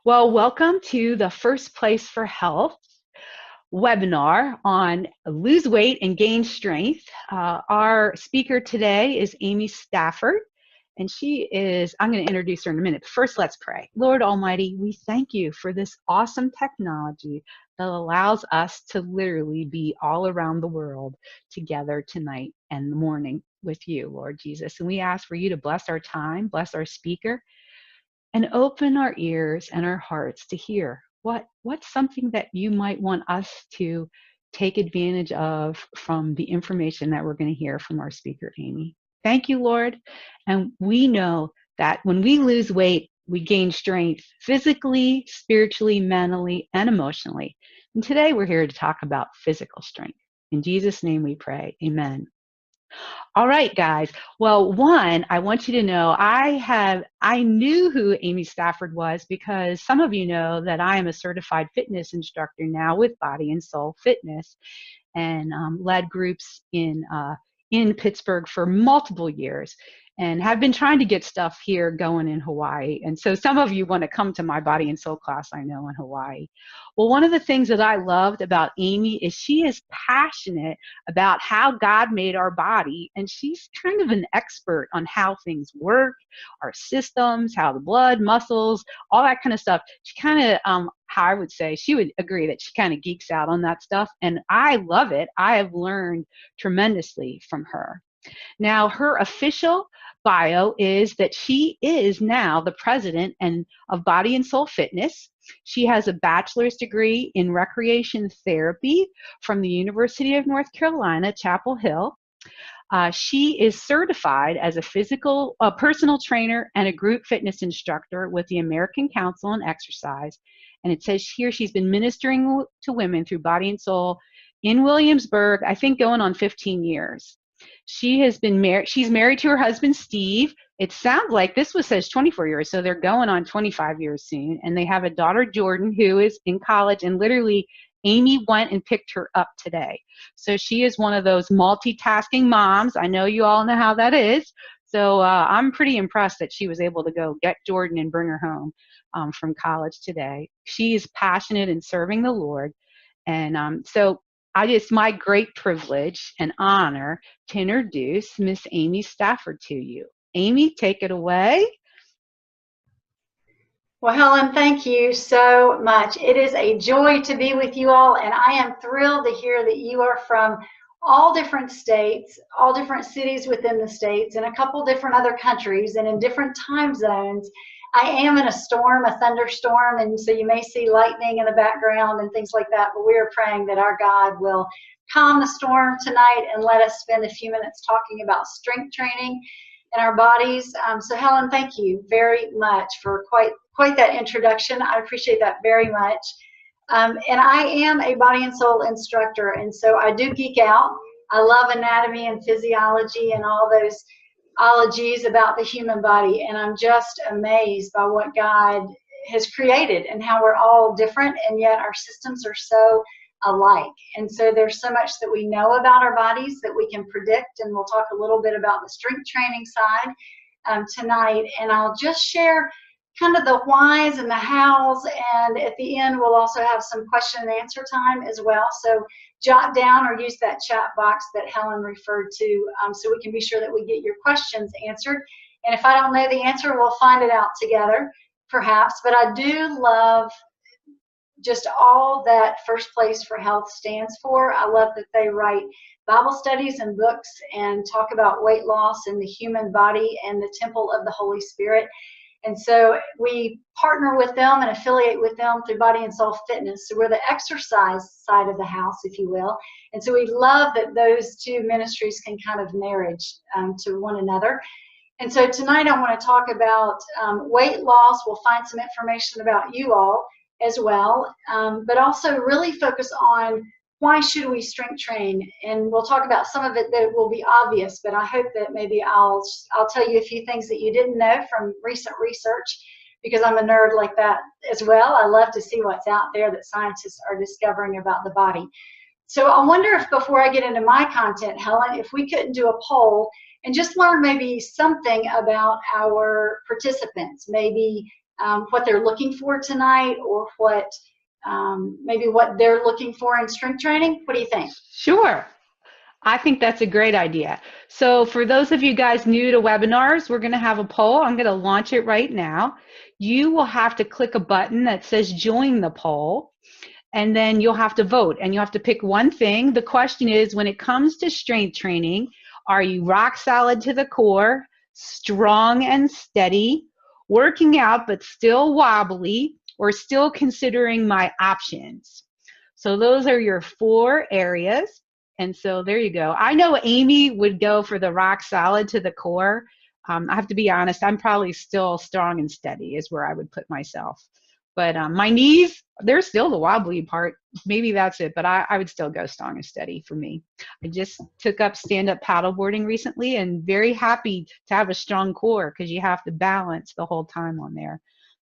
Well, welcome to the First Place for Health webinar on lose weight and gain strength. Our speaker today is Amy Stafford, and I'm going to introduce her in a minute. First, let's pray. Lord Almighty, we thank you for this awesome technology that allows us to literally be all around the world together tonight and the morning with you, Lord Jesus. And we ask for you to bless our time, bless our speaker, and open our ears and our hearts to hear what's something that you might want us to take advantage of from the information that we're going to hear from our speaker, Amy. Thank you, Lord. And we know that when we lose weight, we gain strength physically, spiritually, mentally, and emotionally. And today we're here to talk about physical strength. In Jesus' name we pray. Amen. All right, guys. Well, one, I want you to know I knew who Amy Stafford was because some of you know that I am a certified fitness instructor now with Body and Soul Fitness, and led groups in Pittsburgh for multiple years, and have been trying to get stuff here going in Hawaii. And so some of you want to come to my Body and Soul class, I know, in Hawaii. Well, one of the things that I loved about Amy is she is passionate about how God made our body, and she's kind of an expert on how things work, our systems, how the blood, muscles, all that kind of stuff. She kind of, how I would say, she would agree that she kind of geeks out on that stuff, and I love it. I have learned tremendously from her. Now, her official bio is that she is now the president of Body and Soul Fitness. She has a bachelor's degree in recreation therapy from the University of North Carolina, Chapel Hill. She is certified as a personal trainer and a group fitness instructor with the American Council on Exercise. And it says here she's been ministering to women through Body and Soul in Williamsburg, I think going on 15 years. She's married to her husband, Steve. It sounds like says 24 years, so they're going on 25 years soon. And they have a daughter, Jordan, who is in college, and literally Amy went and picked her up today. So she is one of those multitasking moms. I know you all know how that is. So I'm pretty impressed that she was able to go get Jordan and bring her home from college today. She is passionate in serving the Lord. And so it's my great privilege and honor to introduce Miss Amy Stafford to you. Amy, take it away. Well, Helen, thank you so much. It is a joy to be with you all, and I am thrilled to hear that you are from all different states, all different cities within the states, and a couple different other countries, and in different time zones. I am in a storm, a thunderstorm, and so you may see lightning in the background and things like that, but we are praying that our God will calm the storm tonight and let us spend a few minutes talking about strength training in our bodies. So Helen, thank you very much for quite that introduction. I appreciate that very much. And I am a body and soul instructor, and so I do geek out. I love anatomy and physiology and all those ologies about the human body, and I'm just amazed by what God has created and how we're all different, and yet our systems are so alike. And so there's so much that we know about our bodies that we can predict, and we'll talk a little bit about the strength training side tonight. And I'll just share kind of the whys and the hows, and at the end we'll also have some question and answer time as well. So jot down or use that chat box that Helen referred to, so we can be sure that we get your questions answered. And if I don't know the answer, we'll find it out together perhaps. But I do love just all that First Place for Health stands for. I love that they write Bible studies and books and talk about weight loss and the human body and the temple of the Holy Spirit. And so we partner with them and affiliate with them through Body and Soul Fitness. So we're the exercise side of the house, if you will. And so we love that those two ministries can kind of marriage to one another. And so tonight I want to talk about weight loss. We'll find some information about you all as well, but also really focus on why should we strength train? And we'll talk about some of it that will be obvious, but I hope that maybe I'll tell you a few things that you didn't know from recent research, because I'm a nerd like that as well. I love to see what's out there that scientists are discovering about the body. So I wonder if, before I get into my content, Helen, if we couldn't do a poll and just learn maybe something about our participants, maybe what they're looking for tonight, or what maybe what they're looking for in strength training? What do you think? Sure. I think that's a great idea. So for those of you guys new to webinars, we're going to have a poll. I'm going to launch it right now. You will have to click a button that says join the poll, and then you'll have to vote, and you have to pick one thing. The question is, when it comes to strength training, are you rock solid to the core, strong and steady, working out but still wobbly, or still considering my options? So those are your 4 areas. And so there you go. I know Amy would go for the rock solid to the core. I have to be honest, I'm probably still strong and steady is where I would put myself. But my knees, they're still the wobbly part. Maybe that's it, but I would still go strong and steady for me. I just took up stand-up paddleboarding recently, and very happy to have a strong core, because you have to balance the whole time on there.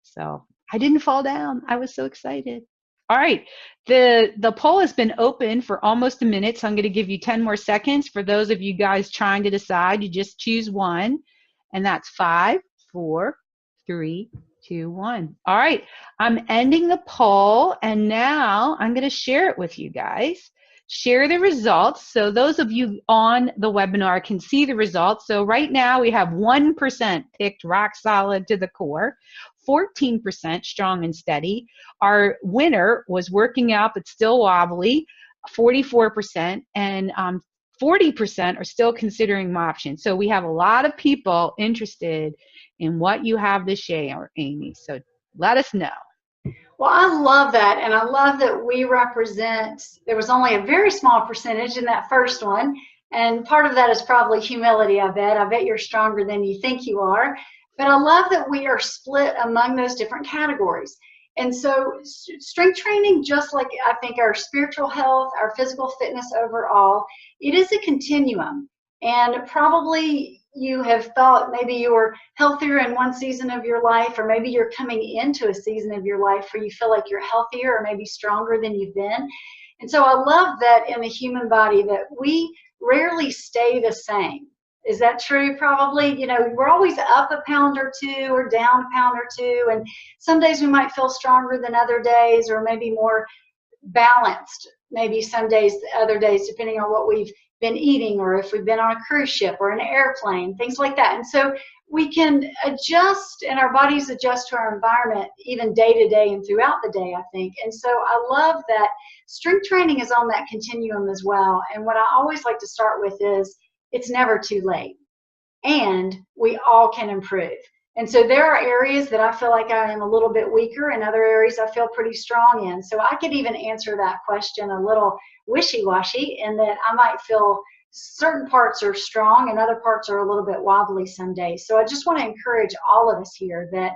So I didn't fall down. I was so excited. All right, the poll has been open for almost a minute, so I'm going to give you 10 more seconds. For those of you guys trying to decide, you just choose one, and that's 5, 4, 3, 2, 1. All right, I'm ending the poll, and now I'm going to share it with you guys. Share the results, so those of you on the webinar can see the results. So right now we have 1% picked rock solid to the core, 14% strong and steady. Our winner was working out but still wobbly, 44%, and 40% are still considering my options. So we have a lot of people interested in what you have to share, Amy. So let us know. Well, I love that, and I love that we represent, there was only a very small percentage in that first one, and part of that is probably humility, I bet. I bet you're stronger than you think you are, but I love that we are split among those different categories. And so strength training, just like I think our spiritual health, our physical fitness overall, it is a continuum. And probably you have thought maybe you were healthier in one season of your life, or maybe you're coming into a season of your life where you feel like you're healthier or maybe stronger than you've been. And so I love that in the human body that we rarely stay the same. Is that true? Probably. You know, we're always up a pound or two or down a pound or two. And some days we might feel stronger than other days, or maybe more balanced, maybe some days, other days, depending on what we've been eating, or if we've been on a cruise ship or an airplane, things like that. And so we can adjust, and our bodies adjust to our environment even day to day and throughout the day, I think. And so I love that strength training is on that continuum as well. And what I always like to start with is it's never too late, and we all can improve. And so there are areas that I feel like I am a little bit weaker, and other areas I feel pretty strong in. So I could even answer that question a little wishy-washy, in that I might feel certain parts are strong and other parts are a little bit wobbly some days. So I just want to encourage all of us here that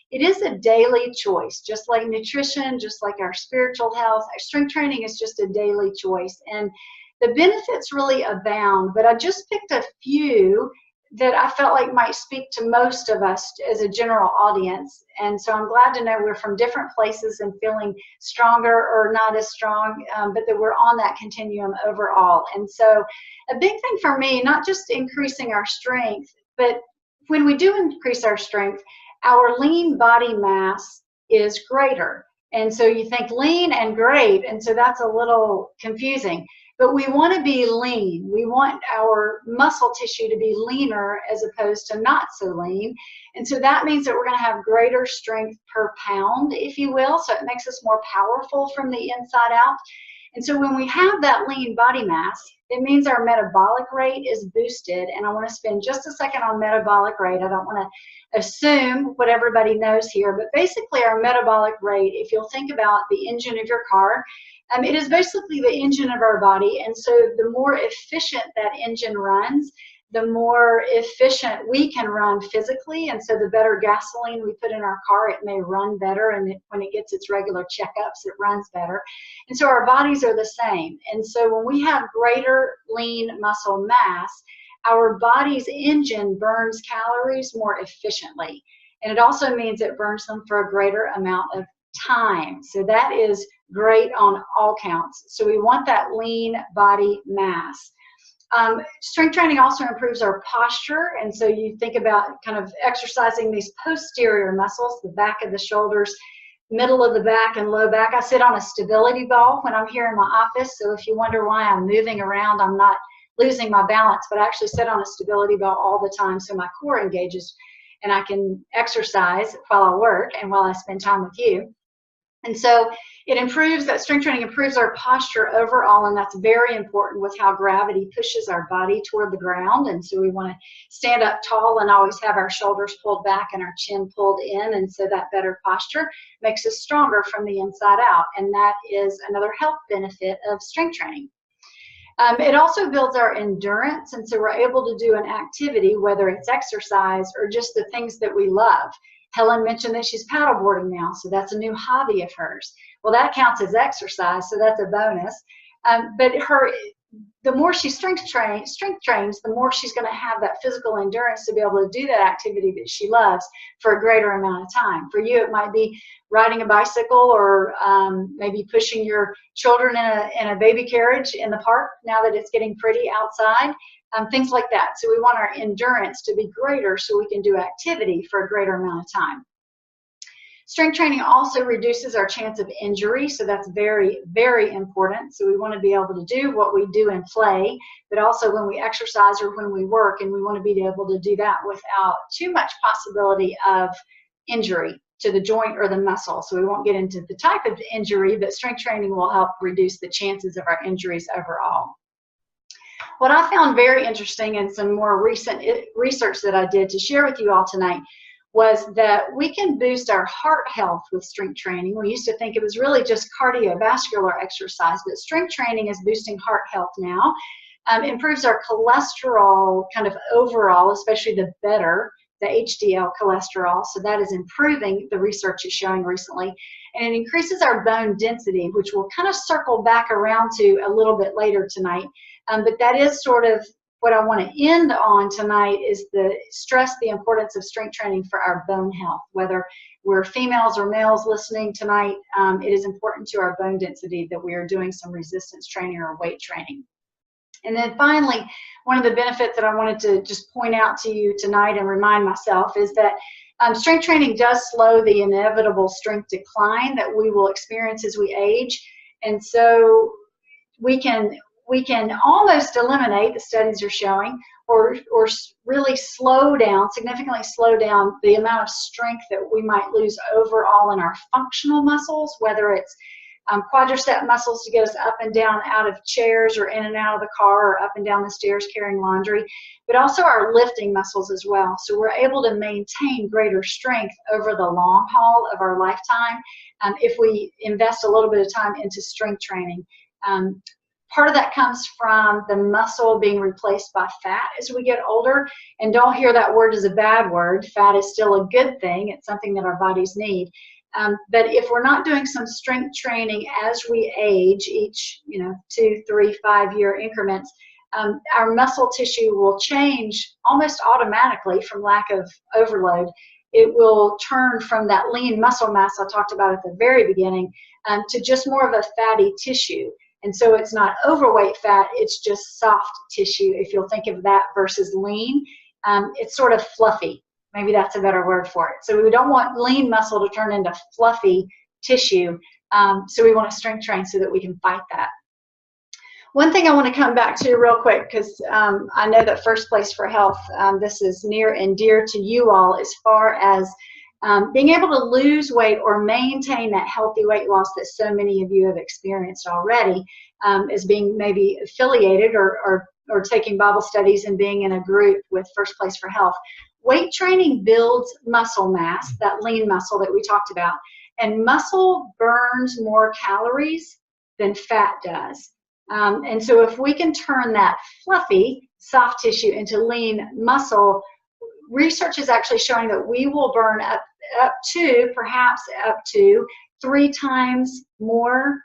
it is a daily choice, just like nutrition, just like our spiritual health. Strength training is just a daily choice, and the benefits really abound. But I just picked a few that I felt like might speak to most of us as a general audience. And so I'm glad to know we're from different places and feeling stronger or not as strong, but that we're on that continuum overall. And so a big thing for me, not just increasing our strength, but when we do increase our strength, our lean body mass is greater. And so you think lean and great, and so that's a little confusing. But we want to be lean. We want our muscle tissue to be leaner as opposed to not so lean. And so that means that we're going to have greater strength per pound, if you will. So it makes us more powerful from the inside out. And so when we have that lean body mass, it means our metabolic rate is boosted. And I want to spend just a second on metabolic rate. I don't want to assume what everybody knows here, but basically our metabolic rate, if you'll think about the engine of your car, it is basically the engine of our body. And so the more efficient that engine runs, the more efficient we can run physically. And so the better gasoline we put in our car, it may run better. And when it gets its regular checkups, it runs better. And so our bodies are the same. And so when we have greater lean muscle mass, our body's engine burns calories more efficiently. And it also means it burns them for a greater amount of time. So that is great on all counts. So we want that lean body mass. Strength training also improves our posture, and so you think about kind of exercising these posterior muscles, the back of the shoulders, middle of the back, and low back. I sit on a stability ball when I'm here in my office, so if you wonder why I'm moving around, I'm not losing my balance, but I actually sit on a stability ball all the time so my core engages and I can exercise while I work and while I spend time with you. And so it improves, that strength training improves our posture overall, and that's very important with how gravity pushes our body toward the ground. And so we want to stand up tall and always have our shoulders pulled back and our chin pulled in, and so that better posture makes us stronger from the inside out, and that is another health benefit of strength training. It also builds our endurance, and so we're able to do an activity, whether it's exercise or just the things that we love. Helen mentioned that she's paddleboarding now, so that's a new hobby of hers. Well, that counts as exercise, so that's a bonus. But the more she strength trains, the more she's going to have that physical endurance to be able to do that activity that she loves for a greater amount of time. For you, it might be riding a bicycle, or maybe pushing your children in a baby carriage in the park now that it's getting pretty outside, things like that. So we want our endurance to be greater so we can do activity for a greater amount of time. Strength training also reduces our chance of injury, so that's very, very important. So we want to be able to do what we do in play, but also when we exercise or when we work, and we want to be able to do that without too much possibility of injury to the joint or the muscle. So we won't get into the type of injury, but strength training will help reduce the chances of our injuries overall. What I found very interesting in some more recent research that I did to share with you all tonight was that we can boost our heart health with strength training. We used to think it was really just cardiovascular exercise, but strength training is boosting heart health now. Improves our cholesterol kind of overall, especially the HDL cholesterol, so that is improving, the research is showing recently. And it increases our bone density, which we'll kind of circle back around to a little bit later tonight. But that is sort of what I want to end on tonight, is stress the importance of strength training for our bone health. Whether we're females or males listening tonight, it is important to our bone density that we are doing some resistance training or weight training. And then finally, one of the benefits that I wanted to just point out to you tonight and remind myself is that strength training does slow the inevitable strength decline that we will experience as we age. And so we can almost eliminate, the studies are showing, or really significantly slow down the amount of strength that we might lose overall in our functional muscles, whether it's quadricep muscles to get us up and down out of chairs or in and out of the car or up and down the stairs carrying laundry, but also our lifting muscles as well. So we're able to maintain greater strength over the long haul of our lifetime if we invest a little bit of time into strength training. Part of that comes from the muscle being replaced by fat as we get older. And don't hear that word as a bad word. Fat is still a good thing. It's something that our bodies need. But if we're not doing some strength training as we age, each 2, 3, 5 year increments, our muscle tissue will change almost automatically from lack of overload. It will turn from that lean muscle mass I talked about at the very beginning to just more of a fatty tissue. And so it's not overweight fat, it's just soft tissue, if you'll think of that, versus lean. It's sort of fluffy. Maybe that's a better word for it. So we don't want lean muscle to turn into fluffy tissue. So we want to strength train so that we can fight that. One thing I want to come back to real quick, because I know that First Place for Health, this is near and dear to you all, as far as being able to lose weight or maintain that healthy weight loss that so many of you have experienced already, as being maybe affiliated or taking Bible studies and being in a group with First Place for Health. Weight training builds muscle mass, that lean muscle that we talked about, and muscle burns more calories than fat does. And so if we can turn that fluffy, soft tissue into lean muscle, research is actually showing that we will burn perhaps up to 3 times more.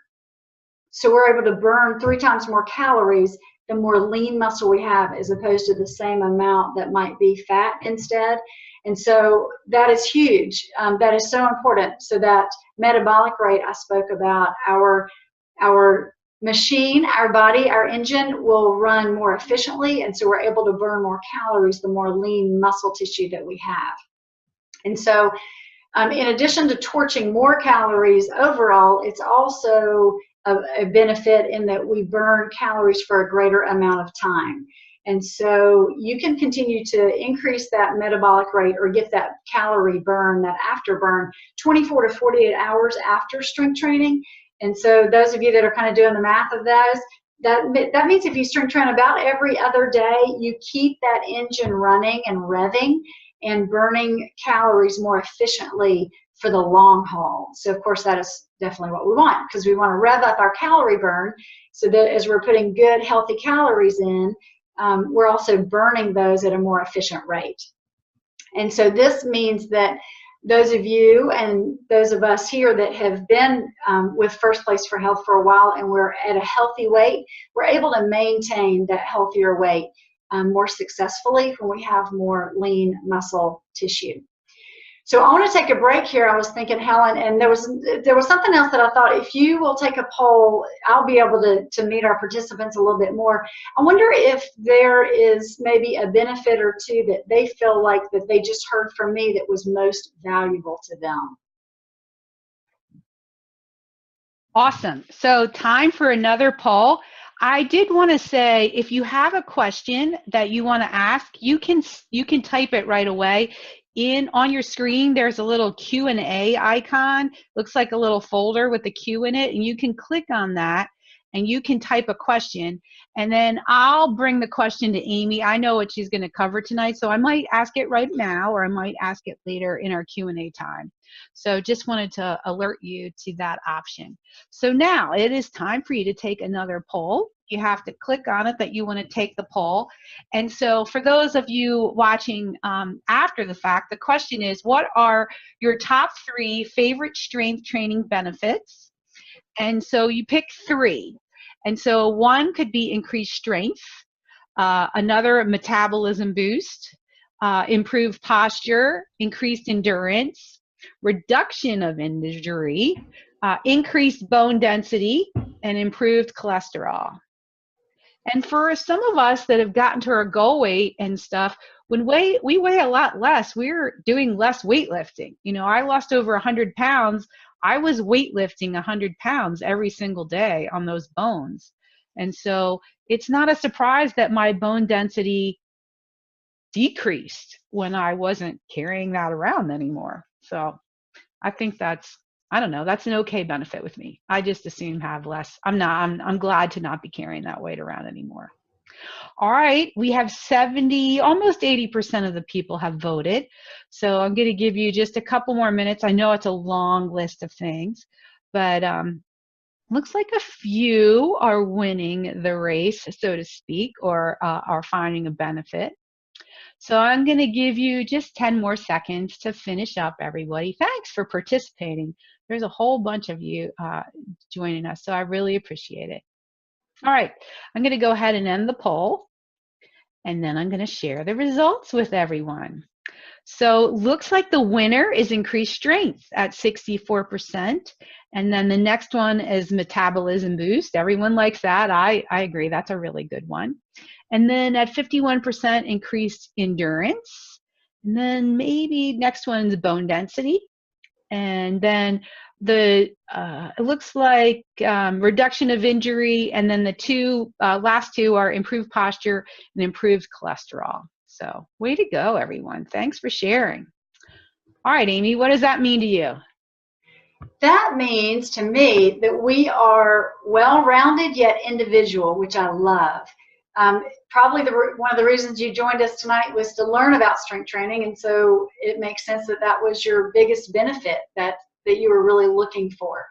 So we're able to burn 3 times more calories the more lean muscle we have, as opposed to the same amount that might be fat instead. And so that is huge. That is so important. So that metabolic rate I spoke about, our machine, our body, our engine will run more efficiently, and so we're able to burn more calories the more lean muscle tissue that we have. And so in addition to torching more calories overall, it's also a benefit in that we burn calories for a greater amount of time. And so you can continue to increase that metabolic rate or get that calorie burn, that afterburn, 24 to 48 hours after strength training. And so those of you that are kind of doing the math of those, that means if you strength train about every other day, you keep that engine running and revving and burning calories more efficiently for the long haul. So of course that is definitely what we want, because we want to rev up our calorie burn so that as we're putting good healthy calories in, we're also burning those at a more efficient rate. And so this means that those of you and those of us here that have been with First Place for Health for a while and we're at a healthy weight, we're able to maintain that healthier weight more successfully when we have more lean muscle tissue. So I want to take a break here. I was thinking, Helen, and there was something else that I thought, if you will take a poll, I'll be able to meet our participants a little bit more. I wonder if there is maybe a benefit or two that they feel like that they just heard from me that was most valuable to them. Awesome. So time for another poll. I did want to say, if you have a question that you want to ask, you can type it right away. On your screen, there's a little Q&A icon. Looks like a little folder with the Q in it, and you can click on that and you can type a question, and then I'll bring the question to Amy. I know what she's going to cover tonight, so I might ask it right now, or I might ask it later in our Q&A time. So just wanted to alert you to that option. So now it is time for you to take another poll. You have to click on it that you want to take the poll. And so for those of you watching after the fact, the question is, what are your top 3 favorite strength training benefits? And so you pick 3. And so one could be increased strength, another metabolism boost, improved posture, increased endurance, reduction of injury, increased bone density, and improved cholesterol. And for some of us that have gotten to our goal weight and stuff, when we weigh a lot less, we're doing less weightlifting. You know, I lost over 100 pounds. I was weightlifting 100 pounds every single day on those bones. And so it's not a surprise that my bone density decreased when I wasn't carrying that around anymore. So I think that's an okay benefit with me. I just assume have less. I'm glad to not be carrying that weight around anymore. All right, we have 70, almost 80% of the people have voted. So I'm going to give you just a couple more minutes. I know it's a long list of things, but looks like a few are winning the race, so to speak, or are finding a benefit. So I'm going to give you just 10 more seconds to finish up, everybody. Thanks for participating. There's a whole bunch of you joining us, so I really appreciate it. All right, I'm going to go ahead and end the poll, and then I'm going to share the results with everyone. So looks like the winner is increased strength at 64%. And then the next one is metabolism boost. Everyone likes that. I agree. That's a really good one. And then at 51%, increased endurance. And then maybe next one's bone density. And then it looks like reduction of injury. And then the last two are improved posture and improved cholesterol. So way to go, everyone. Thanks for sharing. All right, Amy, what does that mean to you? That means to me that we are well-rounded yet individual, which I love. Probably one of the reasons you joined us tonight was to learn about strength training, and so it makes sense that that was your biggest benefit that you were really looking for.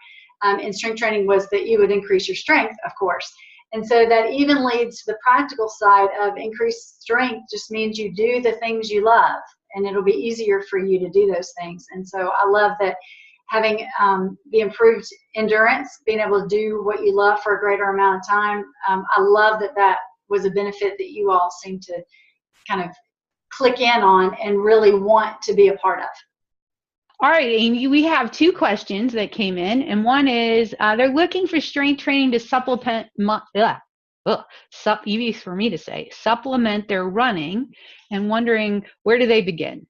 In strength training was that you would increase your strength, of course. And so that even leads to the practical side of increased strength just means you do the things you love, and it'll be easier for you to do those things. And so I love that having the improved endurance, being able to do what you love for a greater amount of time. I love that that was a benefit that you all seem to kind of click in on and really want to be a part of. All right, Amy, we have two questions that came in, and one is they're looking for strength training to supplement, easy for me to say, supplement their running, and wondering where do they begin?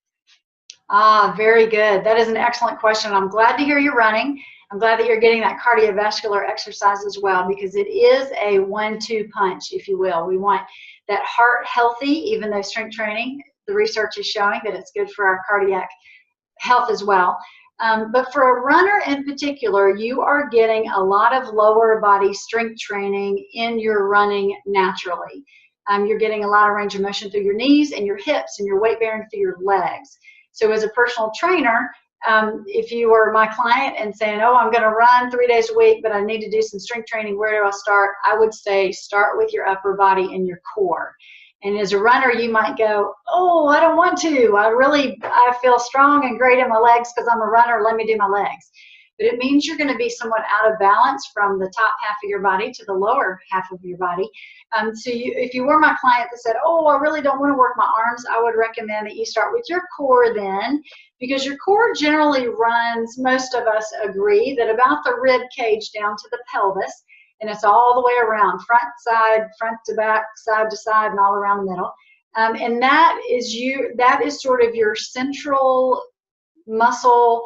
Ah, very good. That is an excellent question. I'm glad to hear you're running. I'm glad that you're getting that cardiovascular exercise as well, because it is a 1-2 punch, if you will. We want that heart healthy, even though strength training, the research is showing that it's good for our cardiac health as well. But for a runner in particular, you are getting a lot of lower body strength training in your running naturally. You're getting a lot of range of motion through your knees and your hips and your weight bearing through your legs. So as a personal trainer, if you were my client and saying, oh, I'm going to run 3 days a week, but I need to do some strength training, where do I start? I would say start with your upper body and your core. And as a runner, you might go, oh, I don't want to. I feel strong and great in my legs because I'm a runner. Let me do my legs. But it means you're going to be somewhat out of balance from the top half of your body to the lower half of your body. If you were my client that said, oh, I really don't want to work my arms, I would recommend that you start with your core then, because your core generally runs, most of us agree, that about the rib cage down to the pelvis. And it's all the way around, front to back, side to side, and all around the middle. And that is sort of your central muscle,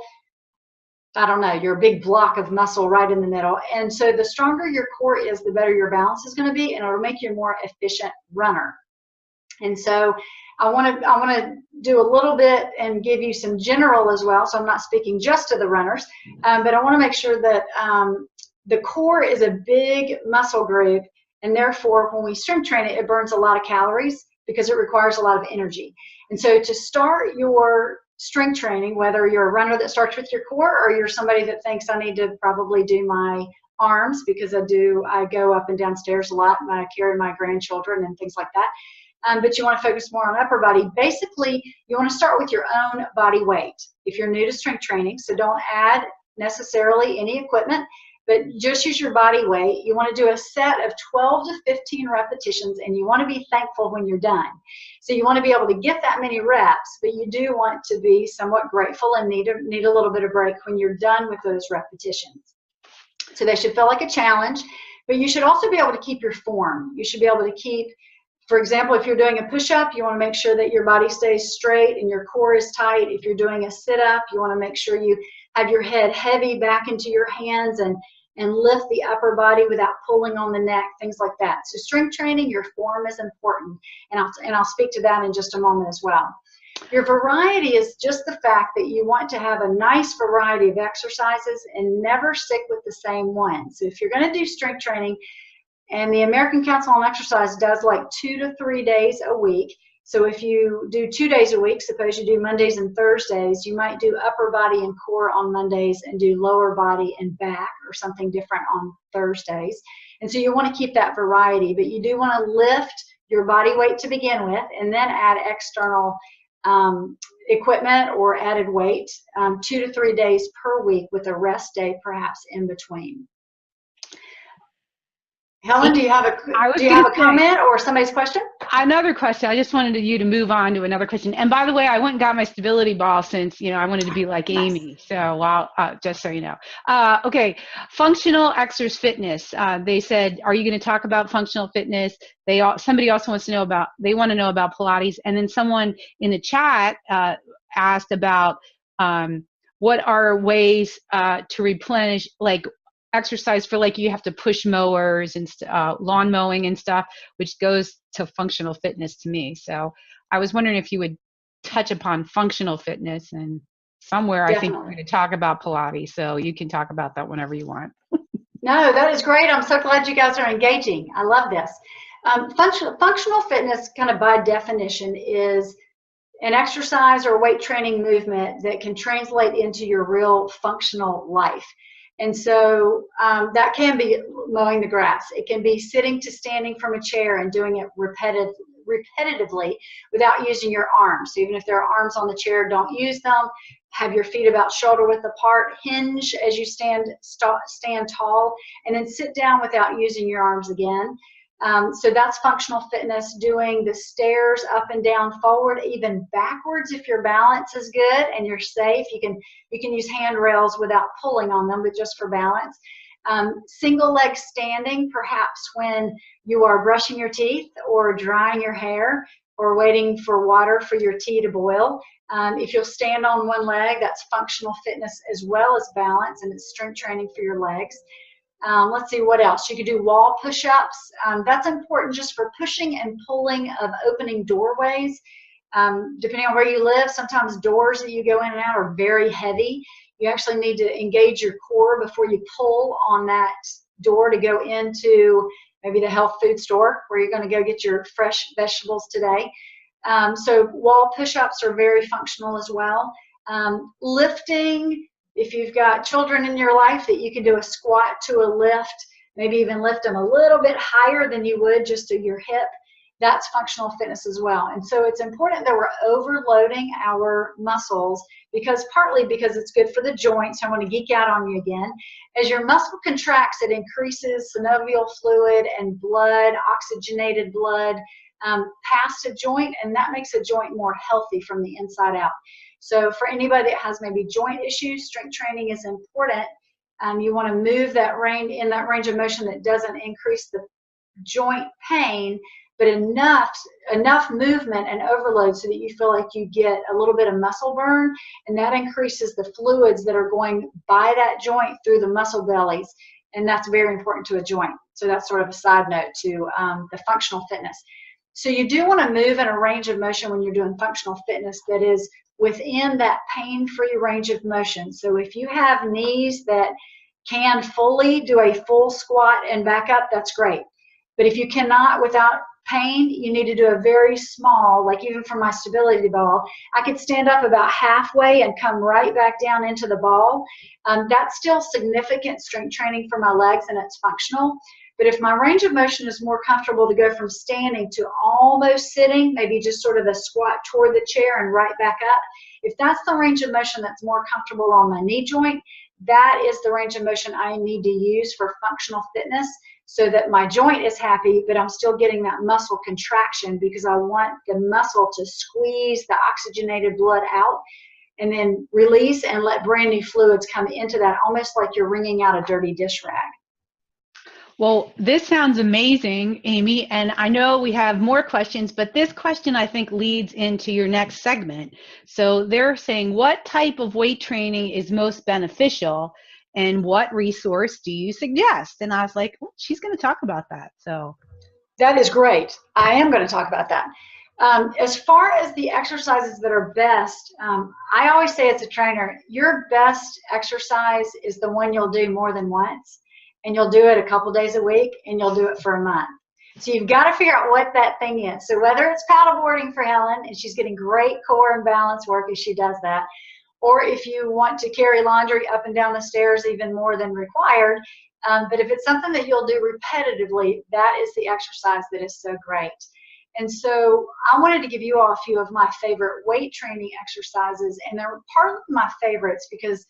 I don't know, your big block of muscle right in the middle. And so the stronger your core is, the better your balance is going to be, and it'll make you a more efficient runner. And so I want to do a little bit and give you some general as well. So I'm not speaking just to the runners, but I want to make sure that the core is a big muscle group, and therefore when we strength train it, it burns a lot of calories because it requires a lot of energy. And so to start your strength training, whether you're a runner that starts with your core or you're somebody that thinks I need to probably do my arms because I go up and down stairs a lot and I carry my grandchildren and things like that. But you want to focus more on upper body. Basically, you want to start with your own body weight if you're new to strength training. So don't add necessarily any equipment, but just use your body weight. You want to do a set of 12 to 15 repetitions, and you want to be thankful when you're done. So you want to be able to get that many reps, but you do want to be somewhat grateful and need a little bit of break when you're done with those repetitions. So they should feel like a challenge, but you should also be able to keep your form. You should be able to keep, for example, if you're doing a push-up, you want to make sure that your body stays straight and your core is tight. If you're doing a sit-up, you want to make sure you have your head heavy back into your hands and lift the upper body without pulling on the neck, things like that. So strength training, your form is important, and I'll speak to that in just a moment as well. Your variety is just the fact that you want to have a nice variety of exercises and never stick with the same one. So if you're going to do strength training, and the American Council on Exercise does like 2 to 3 days a week. So if you do 2 days a week, suppose you do Mondays and Thursdays, you might do upper body and core on Mondays and do lower body and back or something different on Thursdays. And so you want to keep that variety, but you do want to lift your body weight to begin with and then add external equipment or added weight 2 to 3 days per week with a rest day perhaps in between. Helen, do you have a comment or somebody's question? Another question. I just wanted you to move on to another question. And by the way, I went and got my stability ball since, I wanted to be like nice. Amy. So just so you know. Okay, functional exercise fitness. They said, are you going to talk about functional fitness? Somebody also wants to know about Pilates. And then someone in the chat asked about what are ways to replenish, like exercise for, like, you have to push mowers and lawn mowing and stuff, which goes to functional fitness to me. So I was wondering if you would touch upon functional fitness, and somewhere Definitely. I think we're going to talk about Pilates, so you can talk about that whenever you want. No, that is great. I'm so glad you guys are engaging. I love this. Functional fitness, kind of by definition, is an exercise or weight training movement that can translate into your real functional life. And so that can be mowing the grass. It can be sitting to standing from a chair and doing it repetitively without using your arms. So even if there are arms on the chair, don't use them. Have your feet about shoulder width apart. Hinge as you stand tall, and then sit down without using your arms again. So that's functional fitness, doing the stairs up and down, forward, even backwards. If your balance is good and you're safe, you can use handrails without pulling on them, but just for balance. Single leg standing, perhaps when you are brushing your teeth or drying your hair or waiting for water for your tea to boil. If you'll stand on one leg, that's functional fitness as well as balance, and it's strength training for your legs. Let's see what else. You could do wall push-ups. That's important just for pushing and pulling of opening doorways. Depending on where you live, sometimes doors that you go in and out are very heavy. You actually need to engage your core before you pull on that door to go into maybe the health food store where you're going to go get your fresh vegetables today. So wall push-ups are very functional as well. Lifting, if you've got children in your life, that you can do a squat to a lift, maybe even lift them a little bit higher than you would just to your hip. That's functional fitness as well. And so it's important that we're overloading our muscles, partly because it's good for the joints. I want to geek out on you again. As your muscle contracts, it increases synovial fluid and blood, oxygenated blood, past a joint, and that makes a joint more healthy from the inside out. So for anybody that has maybe joint issues, strength training is important. You want to move that in that range of motion that doesn't increase the joint pain, but enough movement and overload so that you feel like you get a little bit of muscle burn, and that increases the fluids that are going by that joint through the muscle bellies, and that's very important to a joint. So that's sort of a side note to the functional fitness. So you do want to move in a range of motion when you're doing functional fitness that is within that pain-free range of motion. So if you have knees that can fully do a full squat and back up, that's great. But if you cannot without pain, you need to do a very small, like even for my stability ball, I could stand up about halfway and come right back down into the ball. That's still significant strength training for my legs, and it's functional. But if my range of motion is more comfortable to go from standing to almost sitting, maybe just sort of a squat toward the chair and right back up, if that's the range of motion that's more comfortable on my knee joint, that is the range of motion I need to use for functional fitness, so that my joint is happy, but I'm still getting that muscle contraction, because I want the muscle to squeeze the oxygenated blood out and then release and let brand new fluids come into that, almost like you're wringing out a dirty dish rag. Well, this sounds amazing, Amy, and I know we have more questions, but this question I think leads into your next segment. So they're saying, what type of weight training is most beneficial, and what resource do you suggest? And I was like, oh, she's going to talk about that. So that is great. I am going to talk about that. As far as the exercises that are best, I always say as a trainer, your best exercise is the one you'll do more than once, and you'll do it a couple days a week, and you'll do it for a month. So you've got to figure out what that thing is. So whether it's paddleboarding for Helen, and she's getting great core and balance work as she does that, or if you want to carry laundry up and down the stairs even more than required, but if it's something that you'll do repetitively, that is the exercise that is so great. And so I wanted to give you all a few of my favorite weight training exercises, and they're partly my favorites because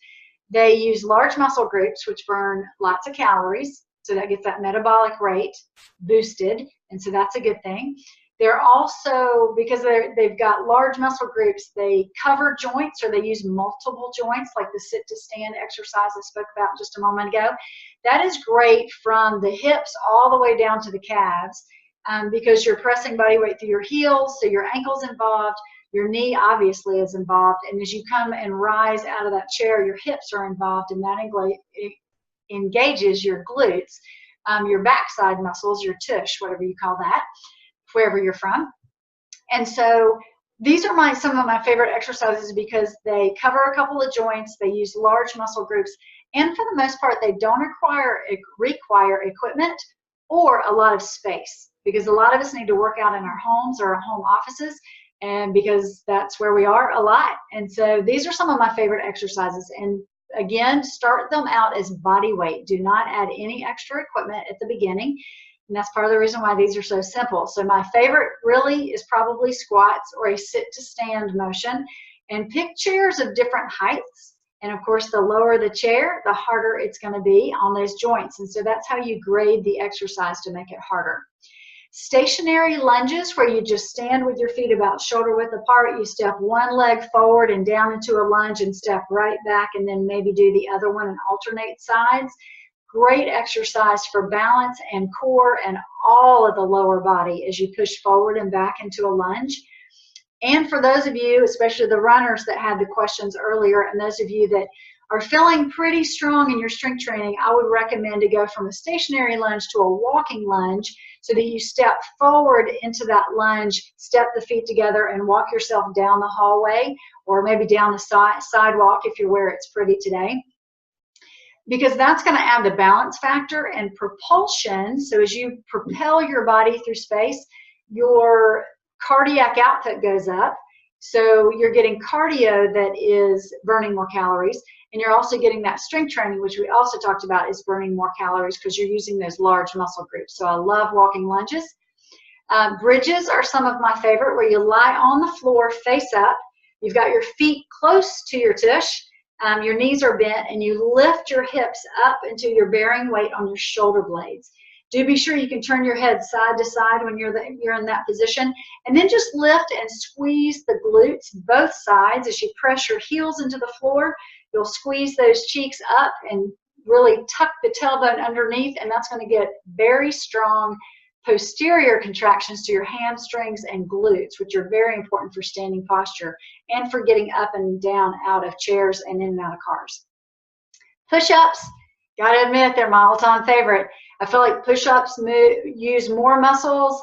they use large muscle groups which burn lots of calories, so that gets that metabolic rate boosted, and so that's a good thing. They're also, because they've got large muscle groups, they cover joints, or they use multiple joints, like the sit to stand exercise I spoke about just a moment ago. That is great from the hips all the way down to the calves, because you're pressing body weight through your heels, so your ankle's involved, your knee obviously is involved, and as you come and rise out of that chair, your hips are involved, and that engages your glutes, your backside muscles, your tush, whatever you call that, wherever you're from. And so these are some of my favorite exercises because they cover a couple of joints, they use large muscle groups, and for the most part, they don't require equipment or a lot of space, because a lot of us need to work out in our homes or our home offices, and because that's where we are a lot. And so these are some of my favorite exercises. And again, start them out as body weight. Do not add any extra equipment at the beginning. And that's part of the reason why these are so simple. So my favorite really is probably squats or a sit to stand motion. And pick chairs of different heights. And of course, the lower the chair, the harder it's going to be on those joints. And so that's how you grade the exercise to make it harder. Stationary lunges, where you just stand with your feet about shoulder width apart. You step one leg forward and down into a lunge and step right back, and then maybe do the other one and alternate sides. Great exercise for balance and core and all of the lower body as you push forward and back into a lunge. And for those of you, especially the runners that had the questions earlier, and those of you that are feeling pretty strong in your strength training, I would recommend to go from a stationary lunge to a walking lunge, so that you step forward into that lunge, step the feet together, and walk yourself down the hallway, or maybe down the sidewalk if you're where it's pretty today. Because that's going to add the balance factor and propulsion. So as you propel your body through space, your cardiac output goes up. So you're getting cardio that is burning more calories, and you're also getting that strength training, which we also talked about, is burning more calories because you're using those large muscle groups. So I love walking lunges. Bridges are some of my favorite, where you lie on the floor face up. You've got your feet close to your tush. Your knees are bent, and you lift your hips up until you're bearing weight on your shoulder blades. Do be sure you can turn your head side to side when you're in that position, and then just lift and squeeze the glutes both sides. As you press your heels into the floor, you'll squeeze those cheeks up and really tuck the tailbone underneath, and that's going to get very strong posterior contractions to your hamstrings and glutes, which are very important for standing posture and for getting up and down out of chairs and in and out of cars. Push-ups, gotta admit, they're my all-time favorite. I feel like push-ups use more muscles,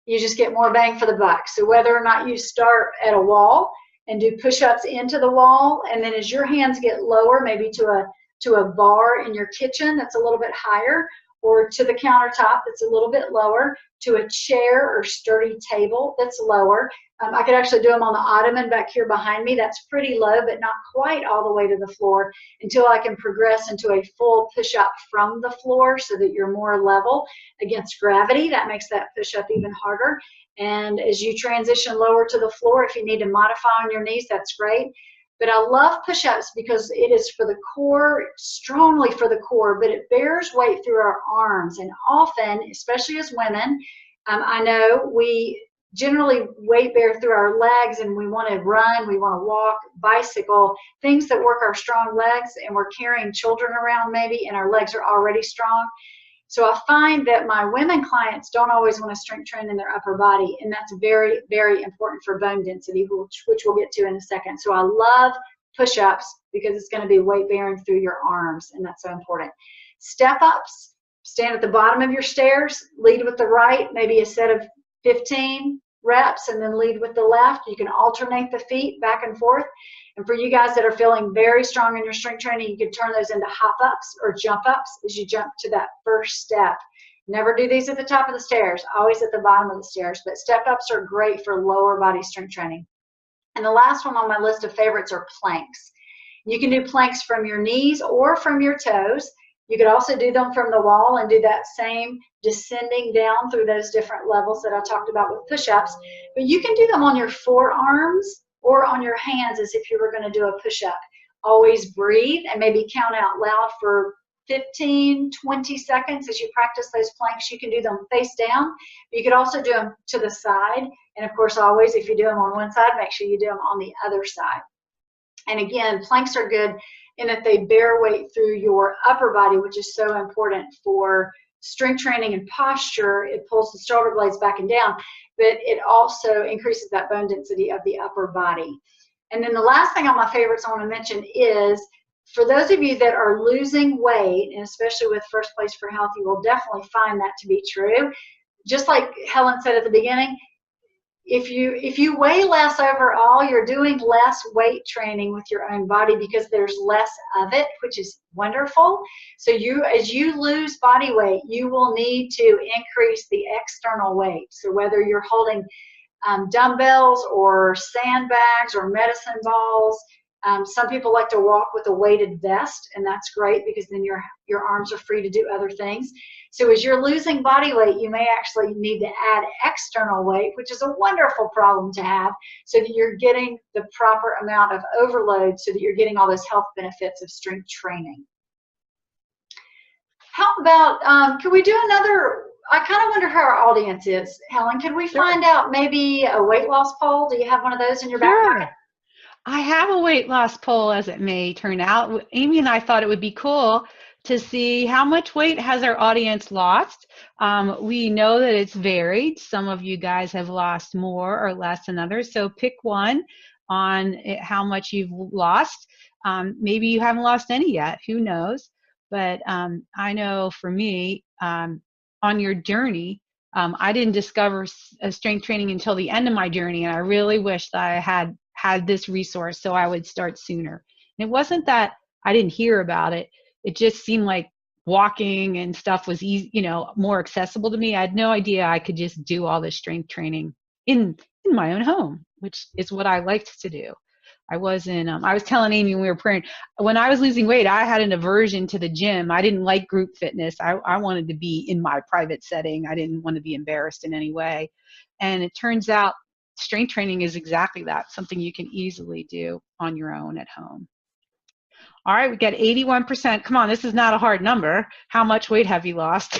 you just get more bang for the buck. So whether or not you start at a wall and do push-ups into the wall, and then as your hands get lower, maybe to a bar in your kitchen that's a little bit higher, or to the countertop that's a little bit lower, to a chair or sturdy table that's lower. I could actually do them on the ottoman back here behind me. That's pretty low, but not quite all the way to the floor, until I can progress into a full push-up from the floor so that you're more level against gravity. That makes that push-up even harder. And as you transition lower to the floor, if you need to modify on your knees, that's great. But I love push-ups because it is for the core, strongly for the core, but it bears weight through our arms. And often, especially as women, I know we generally weight bear through our legs, and we want to run, we want to walk, bicycle, things that work our strong legs, and we're carrying children around maybe, and our legs are already strong. So I find that my women clients don't always want to strength train in their upper body, and that's very, very important for bone density, which we'll get to in a second. So I love push-ups because it's going to be weight bearing through your arms, and that's so important. Step-ups, stand at the bottom of your stairs, lead with the right, maybe a set of 15 reps, and then lead with the left. You can alternate the feet back and forth. And for you guys that are feeling very strong in your strength training, you can turn those into hop-ups or jump-ups as you jump to that first step. Never do these at the top of the stairs, always at the bottom of the stairs. But step-ups are great for lower body strength training. And the last one on my list of favorites are planks. You can do planks from your knees or from your toes. You could also do them from the wall and do that same descending down through those different levels that I talked about with push-ups. But you can do them on your forearms or on your hands as if you were going to do a push-up. Always breathe and maybe count out loud for 15, 20 seconds as you practice those planks. You can do them face down. You could also do them to the side. And of course, always, if you do them on one side, make sure you do them on the other side. And again, planks are good in that they bear weight through your upper body, which is so important for strength training and posture. It pulls the shoulder blades back and down, but it also increases that bone density of the upper body. And then the last thing on my favorites I want to mention is, for those of you that are losing weight, and especially with First Place for Health, you will definitely find that to be true. Just like Helen said at the beginning, if you weigh less overall, you're doing less weight training with your own body because there's less of it, which is wonderful. So as you lose body weight, you will need to increase the external weight. So whether you're holding dumbbells or sandbags or medicine balls, some people like to walk with a weighted vest, and that's great because then your arms are free to do other things. So as you're losing body weight, you may actually need to add external weight, which is a wonderful problem to have, so that you're getting the proper amount of overload, so that you're getting all those health benefits of strength training. How about, can we do another I kind of wonder who our audience is, Helen. Could we Sure. find out maybe a weight loss poll? Do you have one of those in your back pocket? Sure. I have a weight loss poll, as it may turn out. Amy and I thought it would be cool to see how much weight has our audience lost. We know that it's varied. Some of you guys have lost more or less than others. So pick one on how much you've lost. Maybe you haven't lost any yet. Who knows? But I know for me, on your journey, I didn't discover strength training until the end of my journey, and I really wish that I had this resource so I would start sooner. And it wasn't that I didn't hear about it. It just seemed like walking and stuff was easy, more accessible to me. I had no idea I could just do all this strength training in my own home, which is what I liked to do. I wasn't, I was telling Amy when we were praying, when I was losing weight, I had an aversion to the gym. I didn't like group fitness. I wanted to be in my private setting. I didn't want to be embarrassed in any way. And it turns out strength training is exactly that, something you can easily do on your own at home. All right, we got 81%. Come on, this is not a hard number. How much weight have you lost?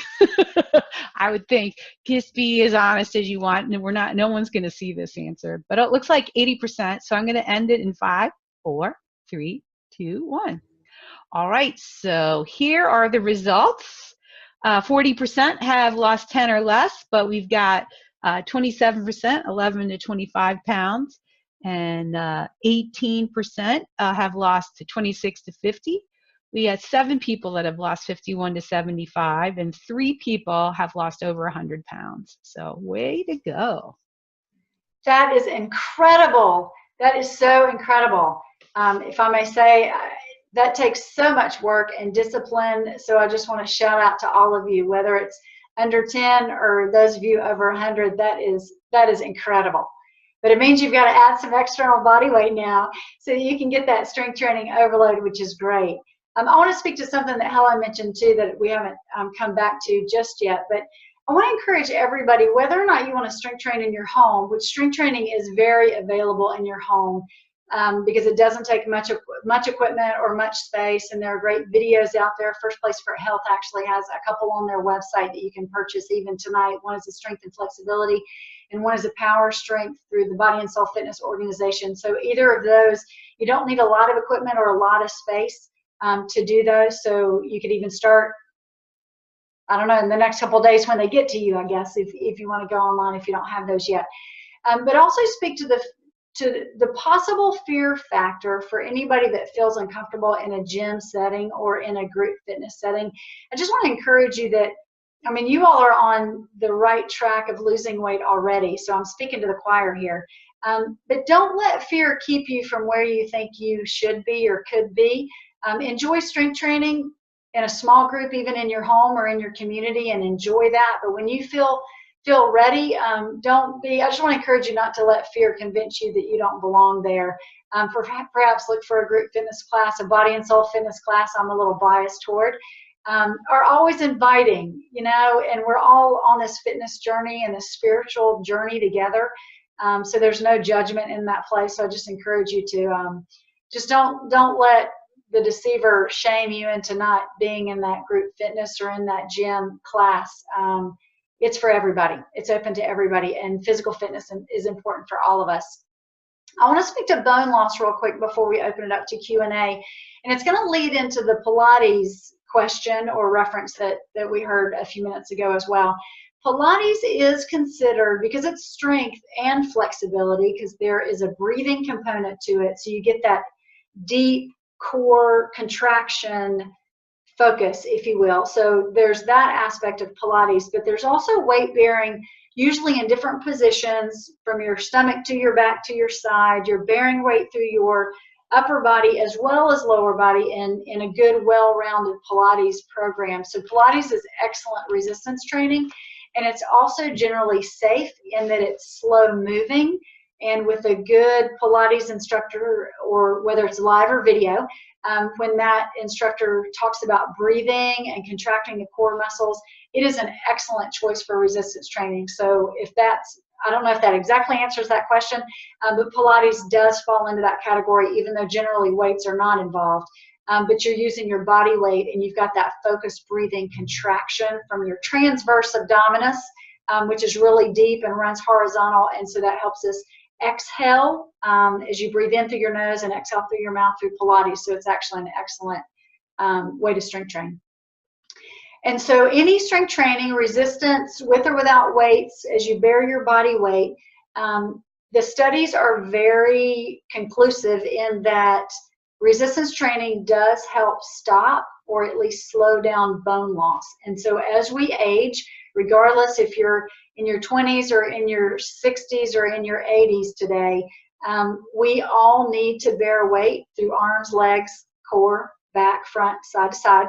I would think just be as honest as you want, and no one's going to see this answer. But it looks like 80%, so I'm going to end it in 5, 4, 3, 2, 1. All right, so here are the results. 40% have lost 10 or less, but we've got 27%, 11 to 25 pounds, and 18% have lost to 26 to 50. We had 7 people that have lost 51 to 75, and 3 people have lost over 100 pounds. So way to go. That is incredible. That is so incredible. If I may say, that takes so much work and discipline. So I just want to shout out to all of you, whether it's under 10 or those of you over 100, that is incredible. But it means you've got to add some external body weight now so you can get that strength training overload, which is great. I want to speak to something that Helen mentioned too that we haven't come back to just yet, but I want to encourage everybody, whether or not you want to strength train in your home, which strength training is very available in your home because it doesn't take much equipment or much space, and there are great videos out there. First Place for Health actually has a couple on their website that you can purchase even tonight. One is a strength and flexibility, and one is a power strength through the Body and Soul Fitness organization. So either of those, you don't need a lot of equipment or a lot of space to do those. So you could even start, I don't know, in the next couple of days when they get to you, I guess, if you want to go online if you don't have those yet. But also speak to the possible fear factor for anybody that feels uncomfortable in a gym setting or in a group fitness setting. I just want to encourage you that, I mean, you all are on the right track of losing weight already, so I'm speaking to the choir here. But don't let fear keep you from where you think you should be or could be. Enjoy strength training in a small group, even in your home or in your community, and enjoy that. But when you feel ready, I just want to encourage you not to let fear convince you that you don't belong there. Perhaps look for a group fitness class, a body and soul fitness class I'm a little biased toward, are always inviting, and we're all on this fitness journey and a spiritual journey together. So there's no judgment in that place. So I just encourage you to just don't let the deceiver shame you into not being in that group fitness or in that gym class. It's for everybody. It's open to everybody, and physical fitness is important for all of us. I want to speak to bone loss real quick before we open it up to Q&A, and it's going to lead into the Pilates question or reference that we heard a few minutes ago as well. Pilates is considered, because it's strength and flexibility, because there is a breathing component to it, so you get that deep core contraction focus, if you will. So there's that aspect of Pilates, but there's also weight bearing, usually in different positions, from your stomach to your back to your side. You're bearing weight through your upper body as well as lower body in a good, well-rounded Pilates program. So Pilates is excellent resistance training, and it's also generally safe in that it's slow moving. And with a good Pilates instructor, or whether it's live or video, when that instructor talks about breathing and contracting the core muscles, it is an excellent choice for resistance training. So I don't know if that exactly answers that question, but Pilates does fall into that category, even though generally weights are not involved. but you're using your body weight and you've got that focused breathing contraction from your transverse abdominis, which is really deep and runs horizontal. And so that helps us exhale as you breathe in through your nose and exhale through your mouth through Pilates. So it's actually an excellent way to strength train. And so any strength training, resistance with or without weights, as you bear your body weight, the studies are very conclusive in that resistance training does help stop or at least slow down bone loss. And so as we age, regardless if you're in your 20s or in your 60s or in your 80s today, we all need to bear weight through arms, legs, core, back, front, side to side,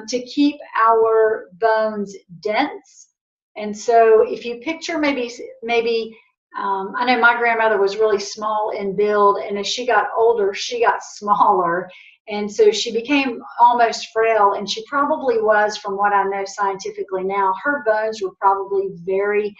to keep our bones dense. And so if you picture maybe I know my grandmother was really small in build, and as she got older, she got smaller. And so she became almost frail, and she probably was, from what I know scientifically now, her bones were probably very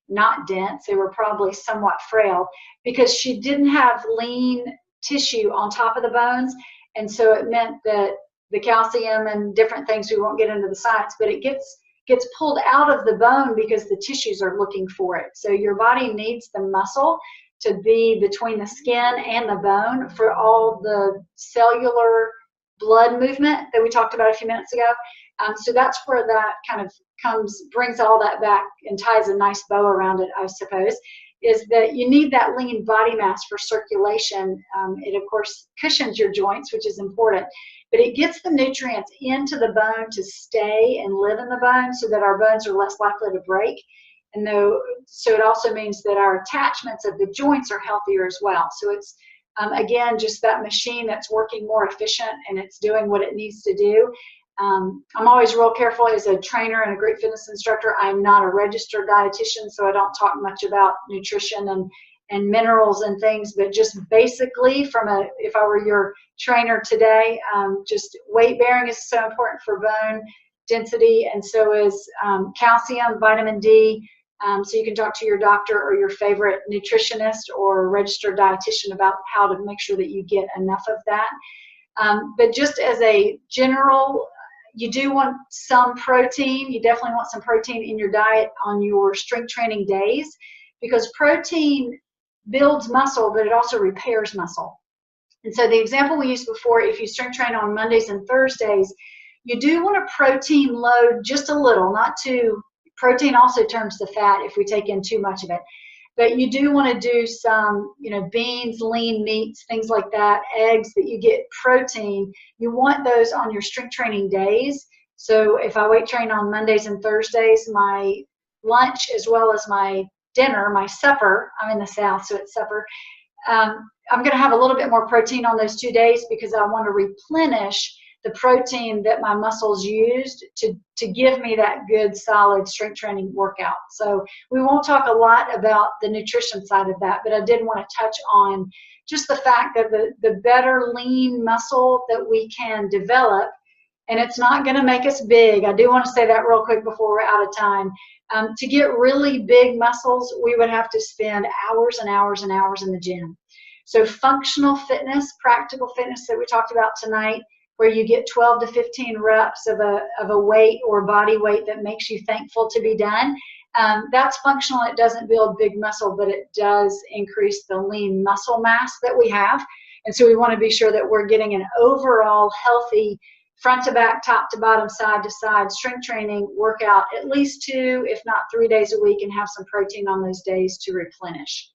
not dense. They were probably somewhat frail because she didn't have lean tissue on top of the bones. And so it meant that the calcium and different things, we won't get into the science, but it gets pulled out of the bone because the tissues are looking for it. So your body needs the muscle to be between the skin and the bone for all the cellular blood movement that we talked about a few minutes ago. So that's where that kind of brings all that back and ties a nice bow around it, I suppose, is that you need that lean body mass for circulation. It, of course, cushions your joints, which is important, but it gets the nutrients into the bone to stay and live in the bone so that our bones are less likely to break. And so it also means that our attachments of the joints are healthier as well. So it's, again, just that machine that's working more efficient and it's doing what it needs to do. I'm always real careful as a trainer and a great fitness instructor. I'm not a registered dietitian, so I don't talk much about nutrition and minerals and things, but just basically if I were your trainer today, just weight bearing is so important for bone density, and so is calcium, vitamin D. So you can talk to your doctor or your favorite nutritionist or registered dietitian about how to make sure that you get enough of that. But just as a general, you do want some protein. You definitely want some protein in your diet on your strength training days, because protein builds muscle, but it also repairs muscle. And so the example we used before, if you strength train on Mondays and Thursdays, you do want to protein load just a little, not too. Protein also turns to fat if we take in too much of it. But you do want to do some, beans, lean meats, things like that, eggs that you get protein. You want those on your strength training days. So if I weight train on Mondays and Thursdays, my lunch as well as my dinner, my supper, I'm in the South, so it's supper, I'm going to have a little bit more protein on those 2 days because I want to replenish the protein that my muscles used to give me that good, solid strength training workout. So we won't talk a lot about the nutrition side of that, but I did want to touch on just the fact that the better lean muscle that we can develop, and it's not going to make us big. I do want to say that real quick before we're out of time. To get really big muscles, we would have to spend hours and hours and hours in the gym. So functional fitness, practical fitness that we talked about tonight, where you get 12 to 15 reps of a weight or body weight that makes you thankful to be done. That's functional. It doesn't build big muscle, but it does increase the lean muscle mass that we have. And so we want to be sure that we're getting an overall healthy front to back, top to bottom, side to side strength training workout at least 2, if not 3 days a week, and have some protein on those days to replenish.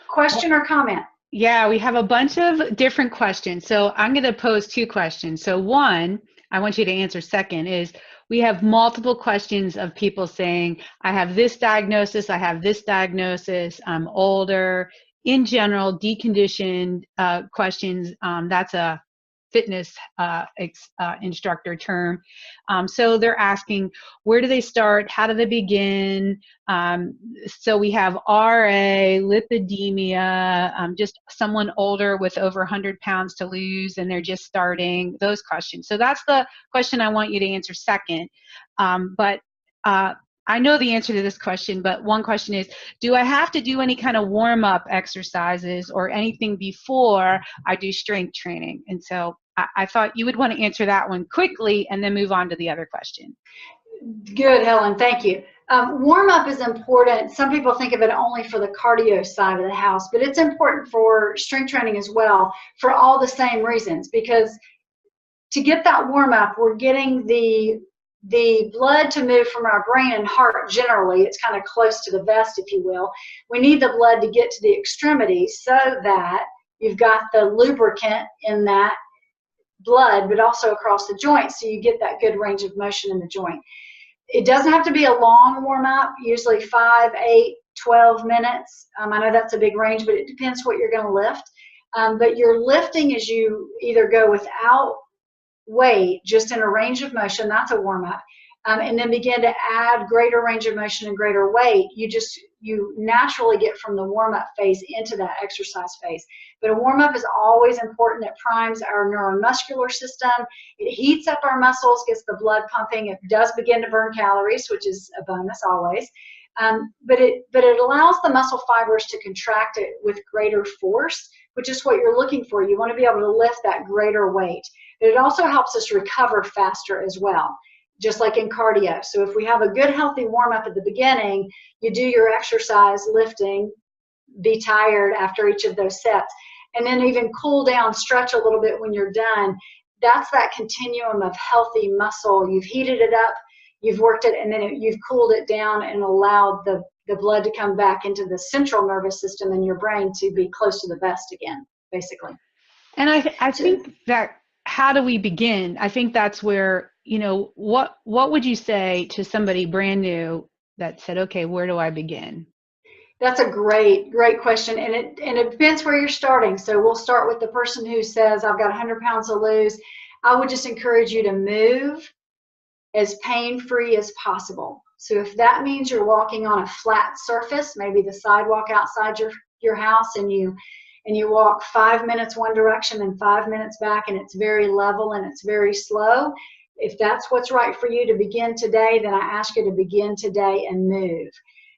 Question or comment? Yeah, we have a bunch of different questions. So I'm going to pose 2 questions. So one, I want you to answer second, is we have multiple questions of people saying, I have this diagnosis, I'm older. In general, deconditioned questions, that's a fitness instructor term. So they're asking, where do they start? How do they begin? So we have RA, lipidemia, just someone older with over 100 pounds to lose and they're just starting, those questions. So that's the question I want you to answer second. But I know the answer to this question, but one question is, do I have to do any kind of warm-up exercises or anything before I do strength training? And so I thought you would want to answer that one quickly and then move on to the other question. Good, Helen, thank you. Warm-up is important. Some people think of it only for the cardio side of the house, but it's important for strength training as well for all the same reasons, because to get that warm-up, we're getting the blood to move from our brain and heart generally. It's kind of close to the vest, if you will. We need the blood to get to the extremities so that you've got the lubricant in that blood, but also across the joints, so you get that good range of motion in the joint. It doesn't have to be a long warm-up, usually 5, 8, 12 minutes. I know that's a big range, but it depends what you're going to lift. But your lifting is you either go without weight, just in a range of motion, that's a warm-up, and then begin to add greater range of motion and greater weight. You naturally get from the warm-up phase into that exercise phase. But a warm-up is always important. It primes our neuromuscular system. It heats up our muscles, gets the blood pumping. It does begin to burn calories, which is a bonus always. But it allows the muscle fibers to contract it with greater force, which is what you're looking for. You want to be able to lift that greater weight. But it also helps us recover faster as well, just like in cardio. So if we have a good, healthy warm-up at the beginning, you do your exercise, lifting, be tired after each of those sets, and then even cool down, stretch a little bit when you're done. That's that continuum of healthy muscle. You've heated it up, you've worked it, and then you've cooled it down and allowed the blood to come back into the central nervous system in your brain to be close to the vest again, basically. And I think that, how do we begin? I think that's where, what would you say to somebody brand new that said, okay, where do I begin? That's a great question, and it depends where you're starting. So we'll start with the person who says, I've got 100 pounds to lose. I would just encourage you to move as pain-free as possible. So if that means you're walking on a flat surface, maybe the sidewalk outside your house, and you walk 5 minutes one direction and 5 minutes back, and it's very level and it's very slow, if that's what's right for you to begin today, then I ask you to begin today and move.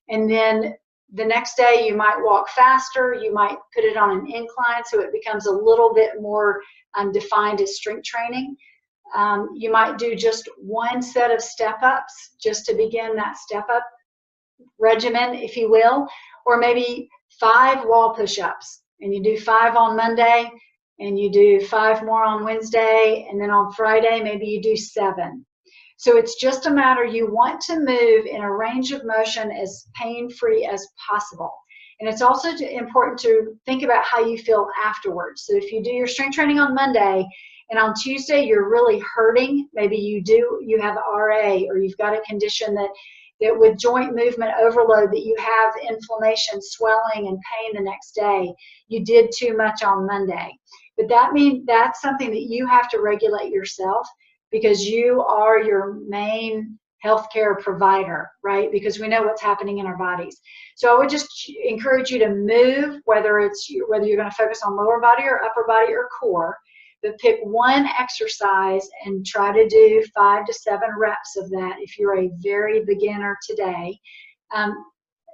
And then the next day you might walk faster, you might put it on an incline so it becomes a little bit more defined as strength training. You might do just one set of step-ups just to begin that step-up regimen, if you will, or maybe 5 wall push-ups, and you do 5 on Monday, and you do 5 more on Wednesday, and then on Friday maybe you do 7. So it's just a matter, you want to move in a range of motion as pain-free as possible. And it's also important to think about how you feel afterwards. So if you do your strength training on Monday, and on Tuesday you're really hurting, maybe you have RA, or you've got a condition that with joint movement overload, that you have inflammation, swelling, and pain the next day, you did too much on Monday. But that means that's something that you have to regulate yourself, because you are your main healthcare provider, right? Because we know what's happening in our bodies. So I would just encourage you to move, whether you're going to focus on lower body or upper body or core, but pick one exercise and try to do 5 to 7 reps of that if you're a very beginner today.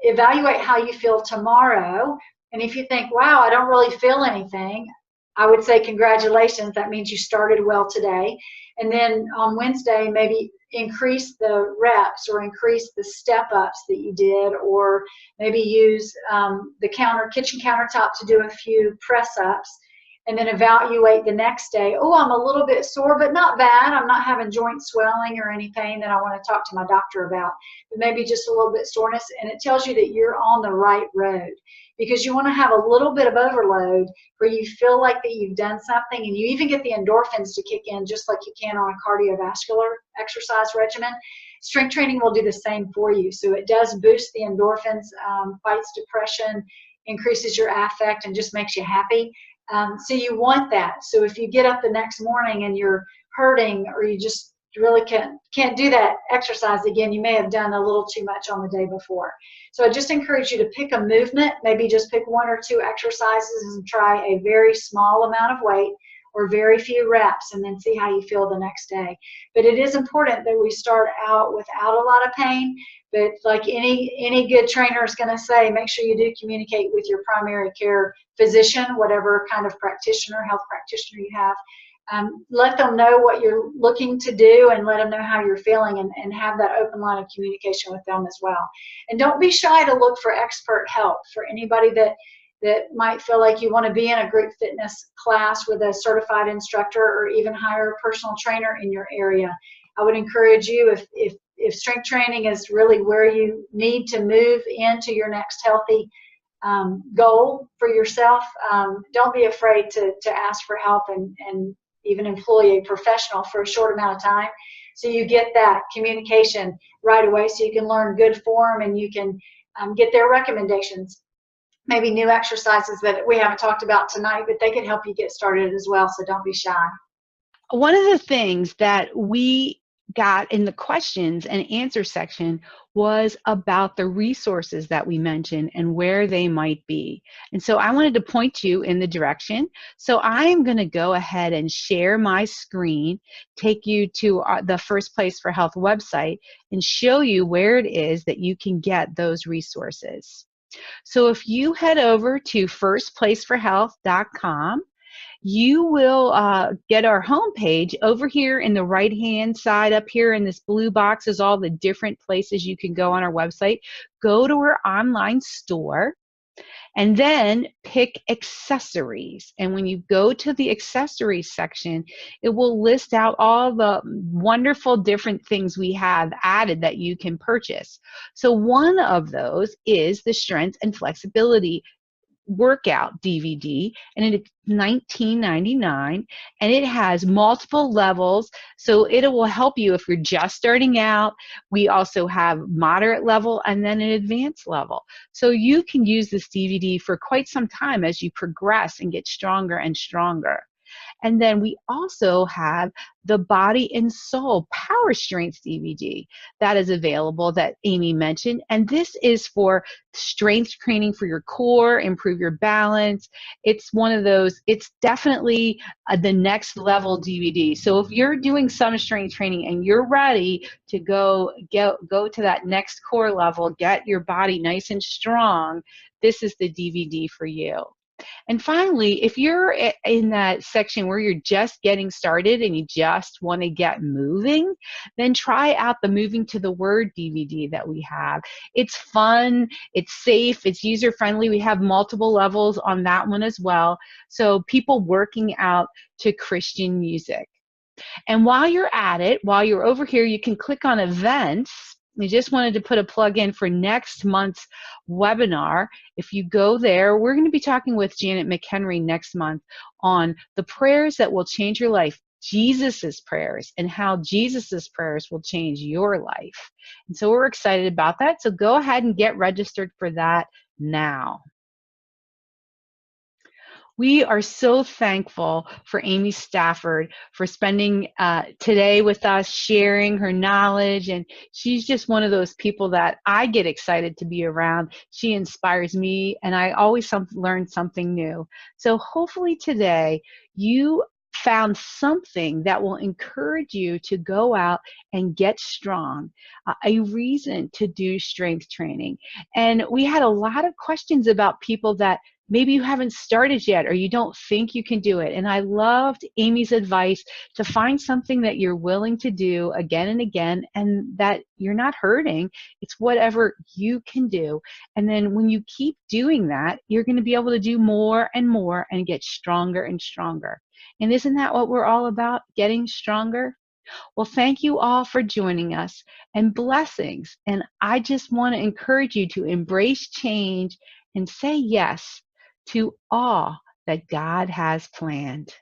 Evaluate how you feel tomorrow, and if you think, wow, I don't really feel anything, I would say congratulations, that means you started well today. And then on Wednesday, maybe increase the reps or increase the step-ups that you did, or maybe use the kitchen countertop to do a few press-ups, and then evaluate the next day. Oh, I'm a little bit sore, but not bad. I'm not having joint swelling or any pain that I want to talk to my doctor about, but maybe just a little bit soreness, and it tells you that you're on the right road. Because you want to have a little bit of overload where you feel like that you've done something, and you even get the endorphins to kick in just like you can on a cardiovascular exercise regimen. Strength training will do the same for you. So it does boost the endorphins, fights depression, increases your affect, and just makes you happy. So you want that. So if you get up the next morning and you're hurting, or you just really can't do that exercise again, you may have done a little too much on the day before. So I just encourage you to pick a movement, maybe just pick 1 or 2 exercises and try a very small amount of weight, or very few reps, and then see how you feel the next day. But it is important that we start out without a lot of pain. But like any good trainer is going to say, make sure you do communicate with your primary care physician, whatever kind of practitioner, health practitioner you have. Let them know what you're looking to do, and let them know how you're feeling, and have that open line of communication with them as well. And don't be shy to look for expert help. For anybody that might feel like you want to be in a group fitness class with a certified instructor, or even hire a personal trainer in your area, I would encourage you, if strength training is really where you need to move into your next healthy goal for yourself, don't be afraid to ask for help, and even employ a professional for a short amount of time, so you get that communication right away, so you can learn good form, and you can get their recommendations, maybe new exercises that we haven't talked about tonight, but they can help you get started as well, so don't be shy. One of the things that we got in the questions and answer section was about the resources that we mentioned and where they might be. And so I wanted to point you in the direction. So I am going to go ahead and share my screen, take you to the First Place for Health website, and show you where it is that you can get those resources. So if you head over to firstplaceforhealth.com, you will get our homepage. Over here in the right-hand side, up here in this blue box, is all the different places you can go on our website. Go to our online store, and then pick accessories. And when you go to the accessories section, it will list out all the wonderful different things we have added that you can purchase. So one of those is the Strength and Flexibility workout DVD, and it's $19.99, and it has multiple levels, so it will help you if you're just starting out. We also have moderate level and then an advanced level, so you can use this DVD for quite some time as you progress and get stronger and stronger. And then we also have the Body and Soul Power Strength DVD that is available that Amy mentioned. And this is for strength training for your core, improve your balance. It's one of those, it's definitely the next level DVD. So if you're doing some strength training and you're ready to go to that next core level, get your body nice and strong, this is the DVD for you. And finally, if you're in that section where you're just getting started and you just want to get moving, then try out the Moving to the Word DVD that we have. It's fun, it's safe, it's user-friendly. We have multiple levels on that one as well. So people working out to Christian music. And while you're at it, while you're over here, you can click on events. We just wanted to put a plug in for next month's webinar. If you go there, we're going to be talking with Janet McHenry next month on the prayers that will change your life, Jesus's prayers, and how Jesus's prayers will change your life. And so we're excited about that. So go ahead and get registered for that now. We are so thankful for Amy Stafford for spending today with us, sharing her knowledge, and she's just one of those people that I get excited to be around. She inspires me, and I always learn something new. So hopefully today you found something that will encourage you to go out and get strong, a reason to do strength training. And we had a lot of questions about people that maybe you haven't started yet or you don't think you can do it. And I loved Amy's advice to find something that you're willing to do again and again, and that you're not hurting. It's whatever you can do. And then when you keep doing that, you're going to be able to do more and more and get stronger and stronger. And isn't that what we're all about, getting stronger? Well, thank you all for joining us, and blessings. And I just want to encourage you to embrace change and say yes to all that God has planned.